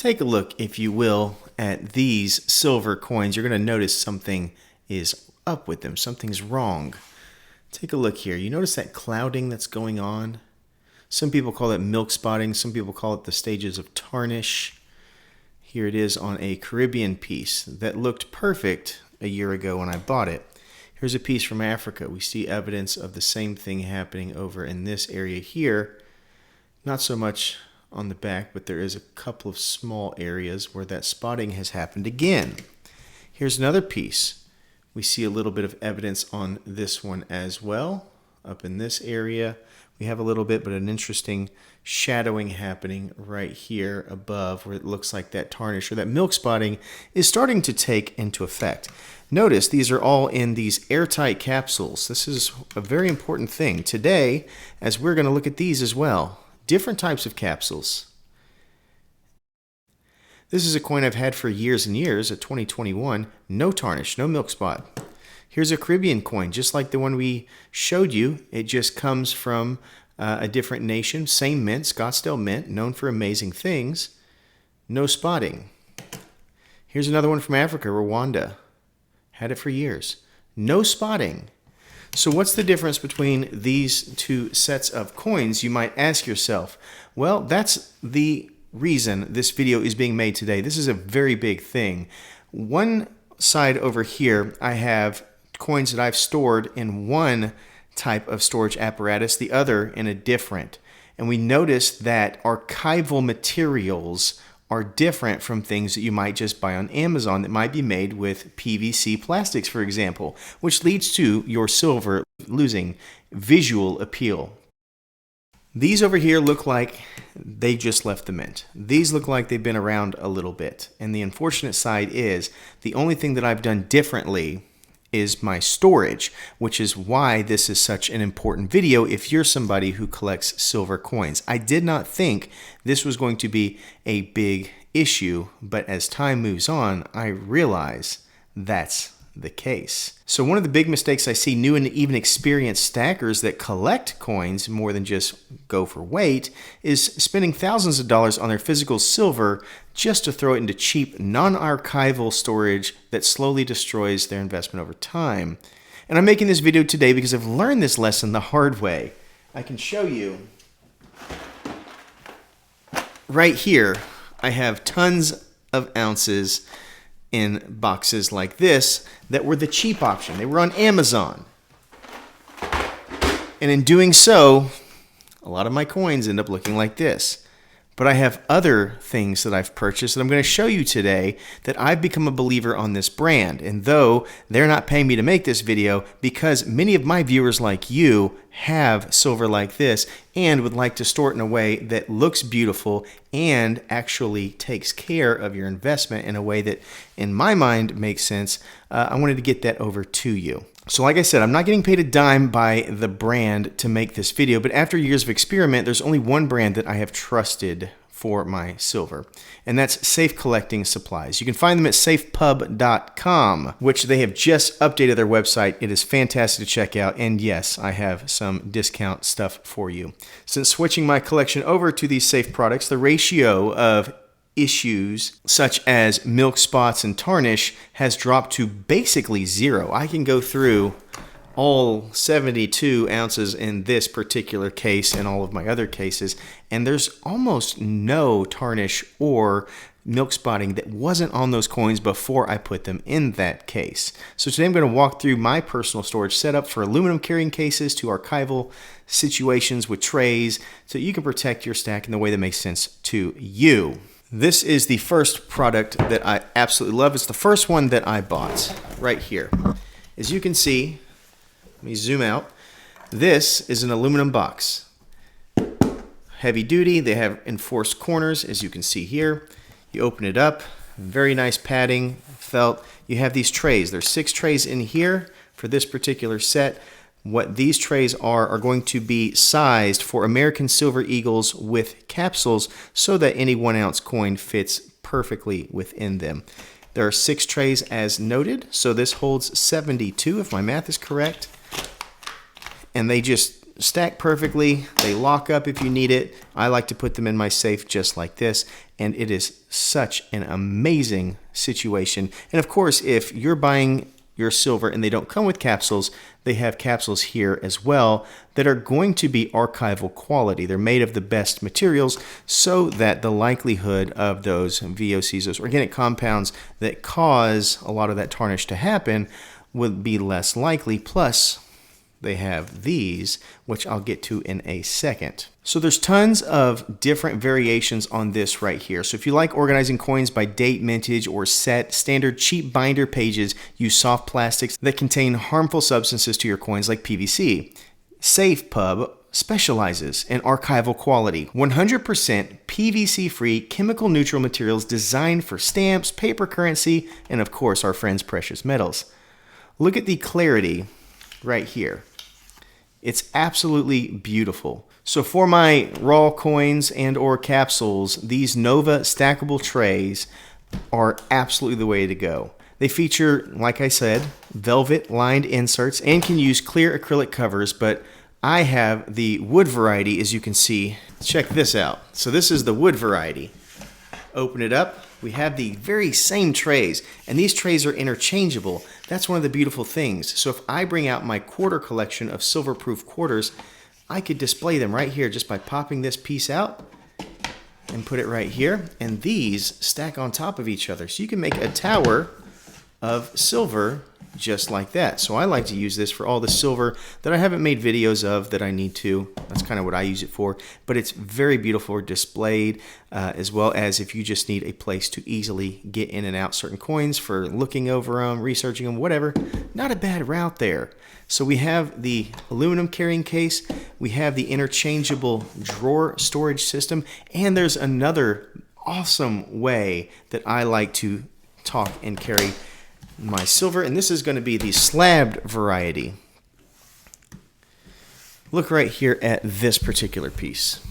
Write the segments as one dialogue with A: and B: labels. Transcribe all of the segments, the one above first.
A: Take a look, if you will, at these silver coins. You're going to notice something is up with them. Something's wrong. Take a look here. You notice that clouding that's going on? Some people call it milk spotting. Some people call it the stages of tarnish. Here it is on a Caribbean piece that looked perfect a year ago when I bought it. Here's a piece from Africa. We see evidence of the same thing happening over in this area here. Not so much on the back, but there is a couple of small areas where that spotting has happened again. Here's another piece. We see a little bit of evidence on this one as well. Up in this area, we have a little bit, but an interesting shadowing happening right here above where it looks like that tarnish or that milk spotting is starting to take into effect. Notice these are all in these airtight capsules. This is a very important thing today, as we're going to look at these as well. Different types of capsules. This is a coin I've had for years and years, a 2021, no tarnish, no milk spot. Here's a Caribbean coin, just like the one we showed you. It just comes from a different nation, same mint, Scottsdale Mint, known for amazing things. No spotting. Here's another one from Africa, Rwanda. Had it for years. No spotting. So what's the difference between these two sets of coins, you might ask yourself? Well, that's the reason this video is being made today. This is a very big thing. One side over here, I have coins that I've stored in one type of storage apparatus, the other in a different. And we notice that archival materials are different from things that you might just buy on Amazon that might be made with PVC plastics, for example, which leads to your silver losing visual appeal. These over here look like they just left the mint. These look like they've been around a little bit. And the unfortunate side is the only thing that I've done differently is my storage, which is why this is such an important video if you're somebody who collects silver coins. I did not think this was going to be a big issue, but as time moves on, I realize that's the case. So one of the big mistakes I see new and even experienced stackers that collect coins more than just go for weight is spending thousands of dollars on their physical silver just to throw it into cheap, non-archival storage that slowly destroys their investment over time. And I'm making this video today because I've learned this lesson the hard way. I can show you right here. I have tons of ounces in boxes like this that were the cheap option. They were on Amazon. And in doing so, a lot of my coins end up looking like this. But I have other things that I've purchased that I'm going to show you today that I've become a believer on this brand. And though they're not paying me to make this video, because many of my viewers like you have silver like this and would like to store it in a way that looks beautiful and actually takes care of your investment in a way that, in my mind, makes sense, I wanted to get that over to you. So like I said, I'm not getting paid a dime by the brand to make this video, but after years of experiment, there's only one brand that I have trusted for my silver, and that's Safe Collecting Supplies. You can find them at SafePub.com, which they have just updated their website. It is fantastic to check out, and yes, I have some discount stuff for you. Since switching my collection over to these Safe products, the ratio of issues such as milk spots and tarnish has dropped to basically zero. I can go through all 72 ounces in this particular case and all of my other cases, and there's almost no tarnish or milk spotting that wasn't on those coins before I put them in that case. So today I'm going to walk through my personal storage setup for aluminum carrying cases to archival situations with trays so you can protect your stack in the way that makes sense to you. This is the first product that I absolutely love. It's the first one that I bought right here. As you can see, let me zoom out. This is an aluminum box. Heavy duty, they have enforced corners, as you can see here. You open it up, very nice padding, felt. You have these trays. There's 6 trays in here for this particular set. What these trays are going to be sized for American Silver Eagles with capsules so that any 1 ounce coin fits perfectly within them. There are 6 trays as noted, so this holds 72 if my math is correct. And they just stack perfectly. They lock up if you need it. I like to put them in my safe just like this, and it is such an amazing situation. And of course, if you're buying your silver and they don't come with capsules, they have capsules here as well that are going to be archival quality. They're made of the best materials so that the likelihood of those VOCs, those organic compounds that cause a lot of that tarnish to happen, would be less likely. Plus, they have these, which I'll get to in a second. So there's tons of different variations on this right here. So if you like organizing coins by date, mintage, or set, standard cheap binder pages use soft plastics that contain harmful substances to your coins like PVC. SafePub specializes in archival quality, 100% PVC-free, chemical-neutral materials designed for stamps, paper currency, and of course our friends precious metals. Look at the clarity right here. It's absolutely beautiful. So for my raw coins and or capsules, these Nova stackable trays are absolutely the way to go. They feature, like I said, velvet lined inserts and can use clear acrylic covers, but I have the wood variety, as you can see. Check this out. So this is the wood variety. Open it up. We have the very same trays, and these trays are interchangeable. That's one of the beautiful things. So if I bring out my quarter collection of silver-proof quarters, I could display them right here just by popping this piece out and put it right here. And these stack on top of each other. So you can make a tower of silver just like that. So I like to use this for all the silver that I haven't made videos of that I need to. That's kind of what I use it for. But it's very beautiful displayed, as well as if you just need a place to easily get in and out certain coins for looking over them, researching them, whatever. Not a bad route there. So we have the aluminum carrying case, we have the interchangeable drawer storage system, and there's another awesome way that I like to talk and carry my silver, and this is going to be the slabbed variety. Look right here at this particular piece.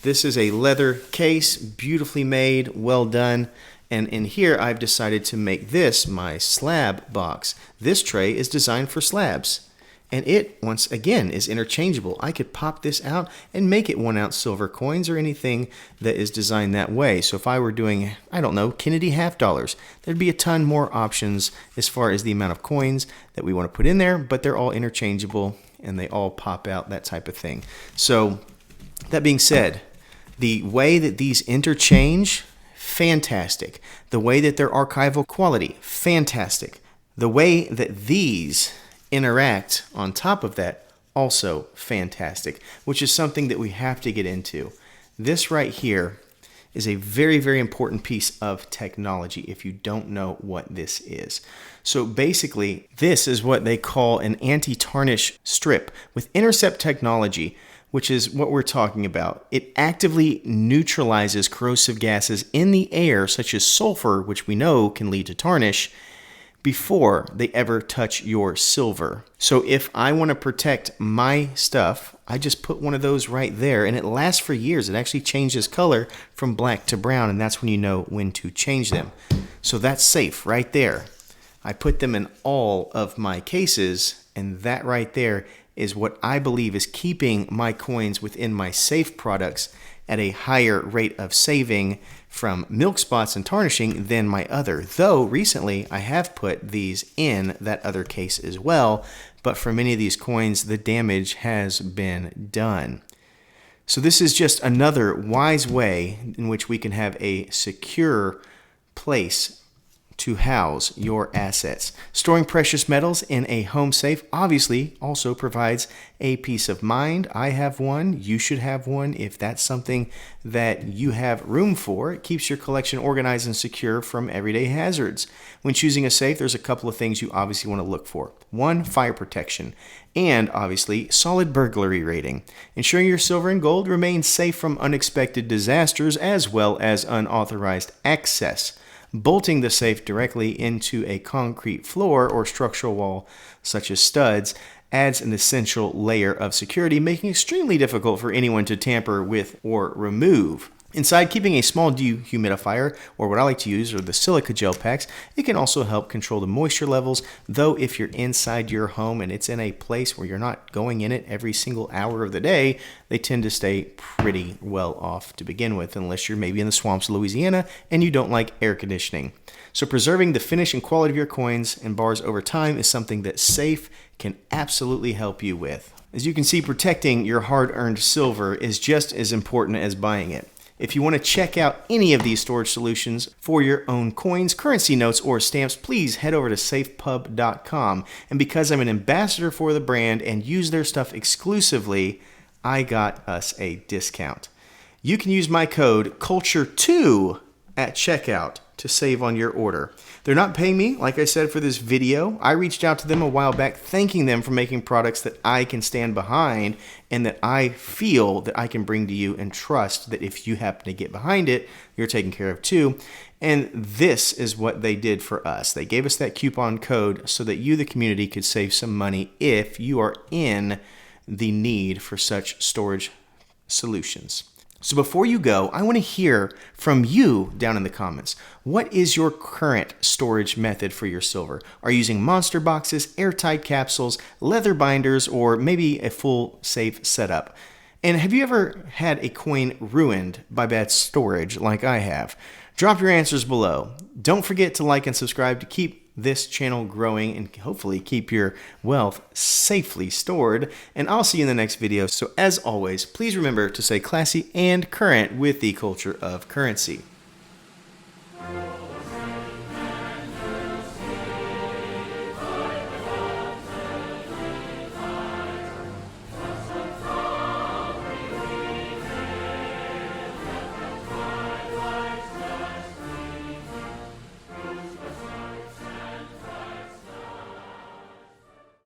A: This is a leather case, beautifully made, well done, and in here I've decided to make this my slab box. This tray is designed for slabs, and it, once again, is interchangeable. I could pop this out and make it 1 ounce silver coins or anything that is designed that way. So if I were doing, I don't know, Kennedy half dollars, there'd be a ton more options as far as the amount of coins that we want to put in there, but they're all interchangeable and they all pop out, that type of thing. So that being said, the way that these interchange, fantastic. The way that they're archival quality, fantastic. The way that these interact on top of that, also fantastic, which is something that we have to get into. This right here is a very, very important piece of technology if you don't know what this is. So basically, this is what they call an anti-tarnish strip with intercept technology, which is what we're talking about. It actively neutralizes corrosive gases in the air, such as sulfur, which we know can lead to tarnish, before they ever touch your silver. So if I want to protect my stuff, I just put one of those right there, and it lasts for years. It actually changes color from black to brown, and that's when you know when to change them. So that's safe right there. I put them in all of my cases, and that right there is what I believe is keeping my coins within my safe products at a higher rate of saving from milk spots and tarnishing than my other. Though recently I have put these in that other case as well, but for many of these coins the damage has been done. So this is just another wise way in which we can have a secure place to house your assets. Storing precious metals in a home safe obviously also provides a peace of mind. I have one. You should have one if that's something that you have room for. It keeps your collection organized and secure from everyday hazards. When choosing a safe, there's a couple of things you obviously want to look for. 1, fire protection, and obviously solid burglary rating. Ensuring your silver and gold remains safe from unexpected disasters as well as unauthorized access. Bolting the safe directly into a concrete floor or structural wall, such as studs, adds an essential layer of security, making it extremely difficult for anyone to tamper with or remove. Inside, keeping a small dehumidifier, or what I like to use are the silica gel packs. It can also help control the moisture levels, though if you're inside your home and it's in a place where you're not going in it every single hour of the day, they tend to stay pretty well off to begin with, unless you're maybe in the swamps of Louisiana and you don't like air conditioning. So preserving the finish and quality of your coins and bars over time is something that Safe can absolutely help you with. As you can see, protecting your hard-earned silver is just as important as buying it. If you want to check out any of these storage solutions for your own coins, currency notes, or stamps, please head over to SafePub.com. And because I'm an ambassador for the brand and use their stuff exclusively, I got us a discount. You can use my code CULTURE2 at checkout to save on your order. They're not paying me, like I said, for this video. I reached out to them a while back thanking them for making products that I can stand behind and that I feel that I can bring to you and trust that if you happen to get behind it, you're taken care of too. And this is what they did for us. They gave us that coupon code so that you, the community, could save some money if you are in the need for such storage solutions. So before you go, I want to hear from you down in the comments. What is your current storage method for your silver? Are you using monster boxes, airtight capsules, leather binders, or maybe a full safe setup? And have you ever had a coin ruined by bad storage like I have? Drop your answers below. Don't forget to like and subscribe to keep this channel growing and hopefully keep your wealth safely stored. And I'll see you in the next video. So as always, please remember to stay classy and current with the culture of currency.